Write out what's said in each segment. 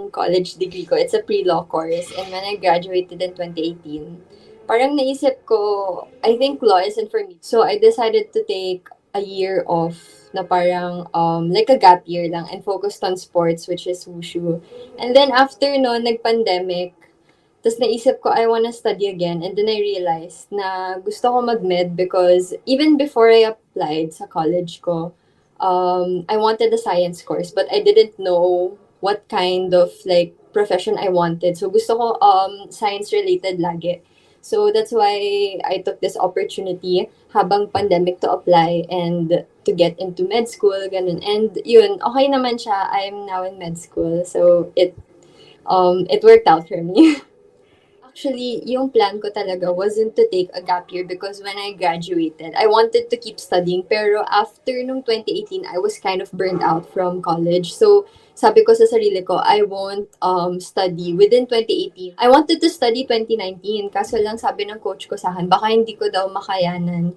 college degree ko. It's a pre-law course. And when I graduated in 2018, parang naisip ko, I think law isn't for me. So I decided to take a year off na parang like a gap year lang and focused on sports, which is Wushu. And then after no, nag-pandemic, tapos naisip ko, I wanna study again. And then I realized na gusto ko mag-med because even before I applied sa college ko, I wanted a science course, but I didn't know what kind of like profession I wanted. So gusto ko science related lagi. So that's why I took this opportunity habang pandemic to apply and to get into med school, ganun. And yun, okay naman siya. I'm now in med school. So it worked out for me. Actually, yung plan ko talaga wasn't to take a gap year because when I graduated, I wanted to keep studying. Pero after nung 2018, I was kind of burned out from college. So, sabi ko sa sarili ko, I won't study within 2018. I wanted to study 2019. Kaso lang sabi ng coach ko sa akin, baka hindi ko daw makayanan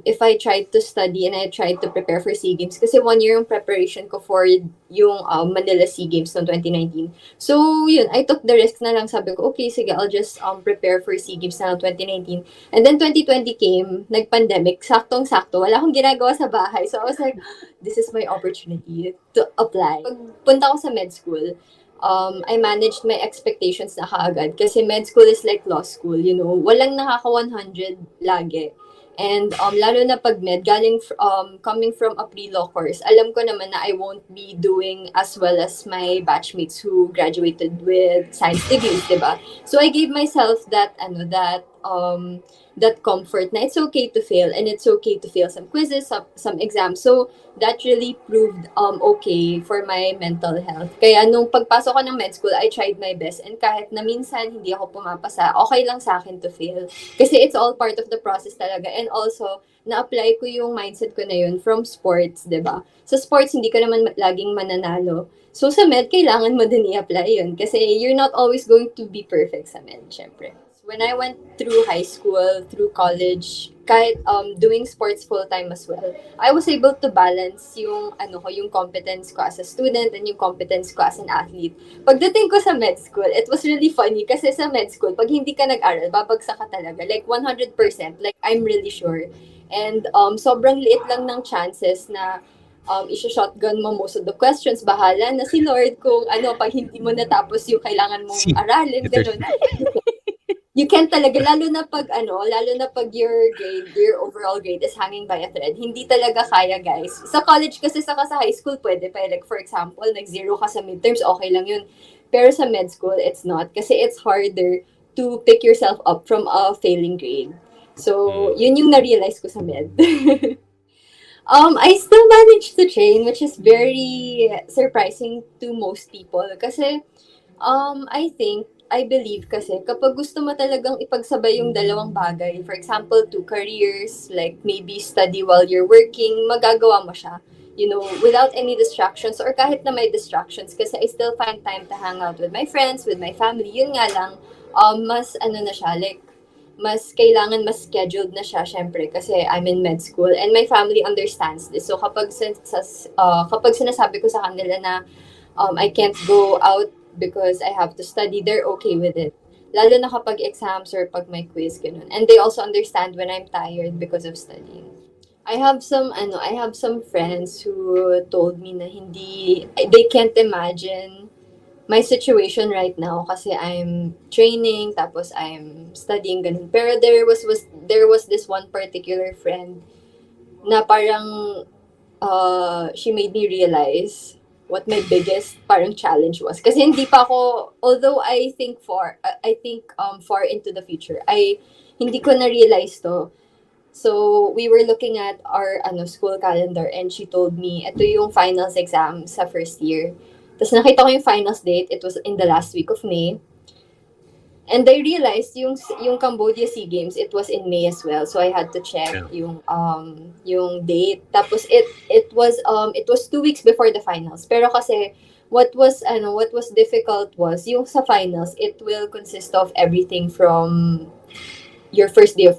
if I tried to study and I tried to prepare for SEA Games. Kasi 1 year yung preparation ko for yung Manila SEA Games noong 2019. So, yun, I took the risk na lang. Sabi ko, okay, sige, I'll just prepare for SEA Games na 2019. And then 2020 came, nag-pandemic, saktong-sakto. Wala akong ginagawa sa bahay. So, I was like, this is my opportunity to apply. Pagpunta ko sa med school, I managed my expectations na kaagad. Kasi med school is like law school, you know. Walang nakaka 100 lagi. And lalo na pag med, coming from a pre-law course, alam ko naman na I won't be doing as well as my batchmates who graduated with science degrees, diba? So I gave myself that comfort na it's okay to fail and it's okay to fail some quizzes, some exams. So that really proved okay for my mental health. Kaya nung pagpasok ko ng med school, I tried my best. And kahit na minsan hindi ako pumapasa, okay lang sa akin to fail. Kasi it's all part of the process talaga. And also, na-apply ko yung mindset ko na yun from sports, di ba? Sa sports, hindi ka naman laging mananalo. So sa med, kailangan mo din i-apply yun. Kasi you're not always going to be perfect sa med, syempre. When I went through high school, through college, kahit doing sports full-time as well, I was able to balance yung competence ko as a student and yung competence ko as an athlete. Pagdating ko sa med school, it was really funny kasi sa med school, pag hindi ka nag-aral, babagsak ka talaga. Like 100%, like I'm really sure. And sobrang liit lang ng chances na isa-shotgun mo most of the questions. Bahala na si Lord kung pag hindi mo natapos yung kailangan mong aralin, gano'n. You can't talaga, lalo na pag your overall grade is hanging by a thread. Hindi talaga kaya, guys. Sa college kasi saka sa high school, pwede pa. Like, for example, nag-0 ka sa midterms, okay lang yun. Pero sa med school, it's not. Kasi it's harder to pick yourself up from a failing grade. So, yun yung na-realize ko sa med. I still managed to train, which is very surprising to most people. Kasi, I believe kasi kapag gusto mo talagang ipagsabay yung dalawang bagay, for example, two careers, like maybe study while you're working, magagawa mo siya. You know, without any distractions or kahit na may distractions kasi I still find time to hang out with my friends, with my family. Yun nga lang, mas na siya, like, mas kailangan mas scheduled na siya, syempre, kasi I'm in med school and my family understands this. So kapag sinasabi ko sa kanila na I can't go out because I have to study, they're okay with it. Lalo na kapag exams or pag may quiz, ganun. And they also understand when I'm tired because of studying. I have some friends who told me na they can't imagine my situation right now kasi I'm training, tapos I'm studying, ganun. Pero there was this one particular friend na parang she made me realize what my biggest parang challenge was. Kasi hindi pa ako, although I think far into the future, hindi ko na-realize to. So, we were looking at our school calendar and she told me, ito yung finals exam sa first year. Tapos nakita ko yung finals date, it was in the last week of May. And I realized yung Cambodia SEA Games, it was in May as well. So I had to check yung date. Tapos it was 2 weeks before the finals. Pero kasi what was difficult was yung sa finals, it will consist of everything from your first day of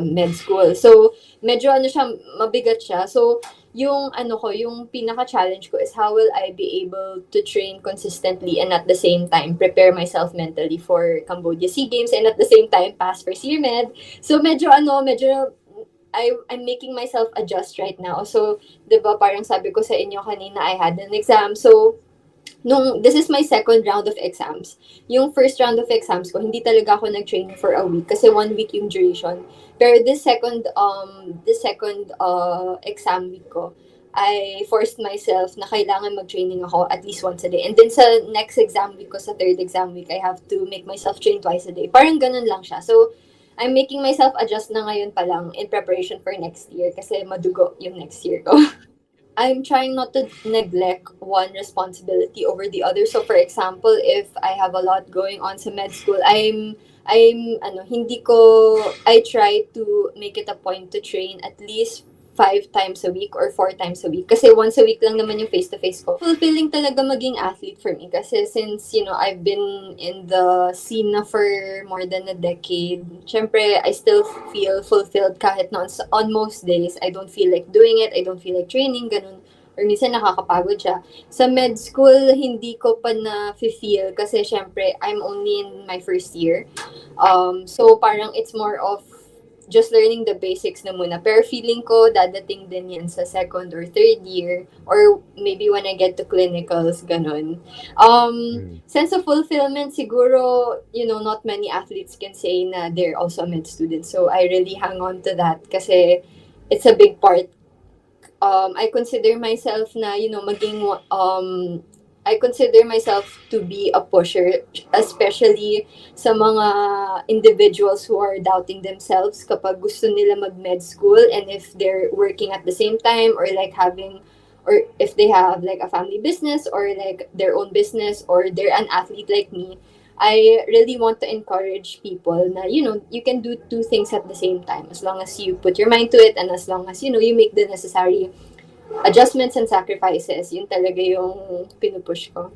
med school. So medyo siya, mabigat siya. So yung ano ko, yung pinaka-challenge ko is how will I be able to train consistently and at the same time prepare myself mentally for Cambodia SEA Games and at the same time pass for SEARMED. So medyo I'm making myself adjust right now. So, 'di ba parang sabi ko sa inyo kanina I had an exam. So, this is my second round of exams. Yung first round of exams ko, hindi talaga ako nag-training for a week kasi 1 week yung duration. Pero this second exam week ko, I forced myself na kailangan mag-training ako at least once a day. And then sa next exam week ko, sa third exam week, I have to make myself train twice a day. Parang ganun lang siya. So, I'm making myself adjust na ngayon pa lang in preparation for next year kasi madugo yung next year ko. I'm trying not to neglect one responsibility over the other. So for example, if I have a lot going on sa med school, hindi ko I try to make it a point to train at least 5 times a week or 4 times a week. Kasi once a week lang naman yung face-to-face ko. Fulfilling talaga maging athlete for me. Kasi since, I've been in the scene na for more than a decade, syempre, I still feel fulfilled kahit na on most days. I don't feel like doing it. I don't feel like training, ganun. Or minsan nakakapagod siya. Sa med school, hindi ko pa na-feel kasi syempre, I'm only in my first year. So parang it's more of just learning the basics na muna. Pero feeling ko, dadating din yan sa second or third year or maybe when I get to clinicals, ganun. Sense of fulfillment, siguro, not many athletes can say na they're also a med student. So I really hang on to that kasi it's a big part. I consider myself na, I consider myself to be a pusher, especially sa mga individuals who are doubting themselves kapag gusto nila mag-med school and if they're working at the same time or or if they have like a family business or like their own business or they're an athlete like me. I really want to encourage people na, you can do two things at the same time as long as you put your mind to it and as long as, you make the necessary adjustments and sacrifices. Yun talaga yung pinupush ko.